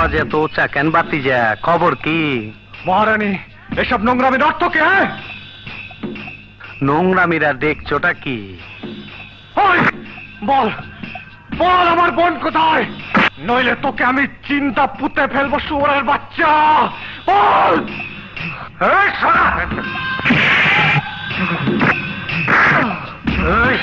আওয়াজ এত উঁচা কেন বাতি যা? খবর কি? মহারানী, এসব নোংরামির অর্থ কি? হ্যাঁ, নোংরামিরা দেখছোটা কি? ওই বল বল, আমার বোন কোথায়? নইলে তোকে আমি চিন্তা পুঁতে ফেলবো, শুয়োরের বাচ্চা। বল। এই শালা! এই!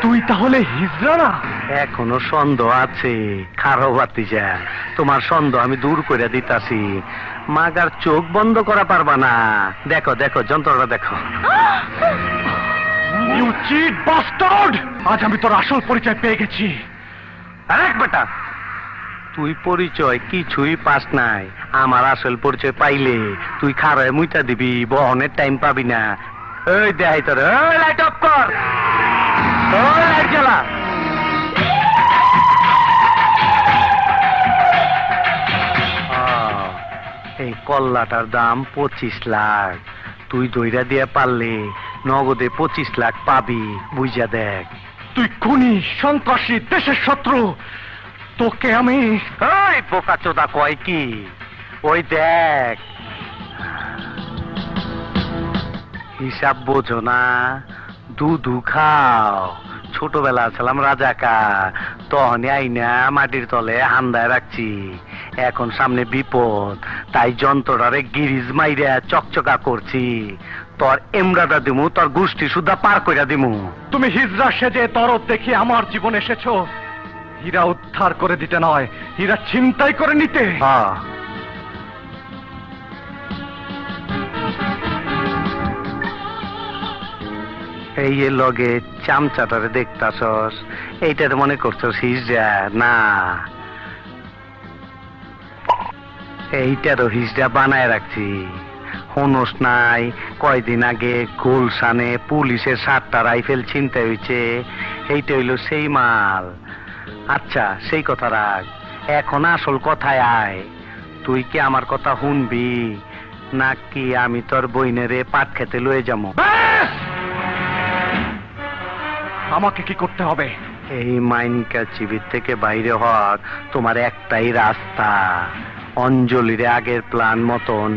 তুই তাহলে হিজড়া না? এখনো সন্দেহ আছে? খারো বাতিজা, তোমার সন্দেহ আমি দূর করে দিতাছি। মাগার চোখ বন্ধ করা পারবা না। দেখো দেখো, যন্ত্রটা দেখো। You cheat bastard! আজ আমি তোর আসল পরিচয় পেয়ে গেছি। আরেক বেটা, তুই পরিচয় কিছুই পাস নাই। আমার আসল পরিচয় পাইলে তুই খারায় মুইটা দিবি, বহনের টাইম পাবি না। এই দেখাই তোর। এই লাইট অফ কর, ওই লাইট জ্বালা। এই কল্লাটার দাম 25 লাখ। তুই দইরা দিয়া পারলে নগদে 25 লাখ পাবি, বুঝা দেখ। তুই খুনি, সন্ত্রাসী, দেশের শত্রু। তোকে আমি... ওই বোকা চোদা কয় কি? ওই দেখ, হিসাব বোঝো না? দুধু খাও। ছোটবেলা ছিলাম রাজাকা, তখনই আইনা মাটির তলে হান্দায় রাখছি। এখন সামনে বিপদ, তাই যন্ত্রটারে গিরিজ মাইরা চকচকা করছি। তোর এমরাটা দিমু, তোর গোষ্ঠী সুদ্ধা পার কইরা দিমু। তুমি হিজড়া সেজে তরফ দেখি আমার জীবন এসেছো। হীরা উদ্ধার করে দিতে নয়, হীরা ছিনতাই করে নিতে। হ্যাঁ, এই লগে চামচাটারে দেখতাছস, এইটাতে মনে করছস হিজড়া? না, এইটারও হিজড়া বানায় রাখছি। হনস নাই, কয়দিন আগে গুলশানে পুলিশের 7টা রাইফেল ছিনতাই হয়েছে। এইটা হইল সেই মাল। আচ্ছা, সেই কথা রাখ, এখন আসল কথায় আয়। তুই কি আমার কথা শুনবি, নাকি আমি তোর বইনেরে পাট খেতে লয়ে যাবো? ব্যাস! আমাকে কি করতে হবে? এই মাইনকা চিবির থেকে বাইরে হওয়ার তোমার একটাই রাস্তা। অঞ্জলিরে আগের প্ল্যান মতন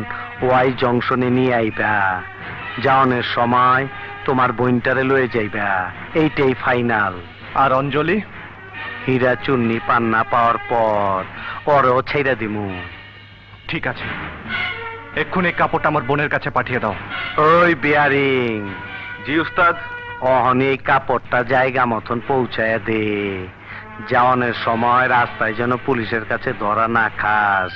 ওয়াই জংশনে নিয়ে আইবা। যাওনের সময় তোমার বইনটারে লয়ে যাইবা, এইটাই ফাইনাল। আর অঞ্জলি? হীরা চুন্নি পান্না পাওয়ার পর ওরও ছেড়ে দিমু। ঠিক আছে, এক্ষুনি কাপড়টা আমার বোনের কাছে পাঠিয়ে দাও। ওই বিয়ারিং, জি উস্তাদ। অহনি এই কাপড়টা জায়গা মতন পৌঁছায় দে। যাওয়ানের সময় রাস্তায় যেন পুলিশের কাছে ধরা না খাস।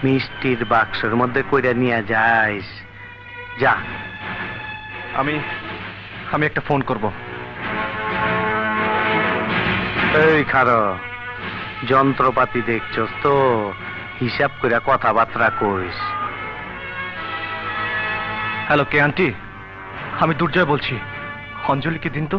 মিষ্টির বাক্সের মধ্যে কইরা নিয়ে যাইস। যা। আমি একটা ফোন করব। এই খারো, যন্ত্রপাতি দেখছস তো? হিসাব কইরা কথাবার্তা কইস। হ্যালো, কে আন্টি? আমি দুর্জয় বলছি। অঞ্জলিকে দিন তো।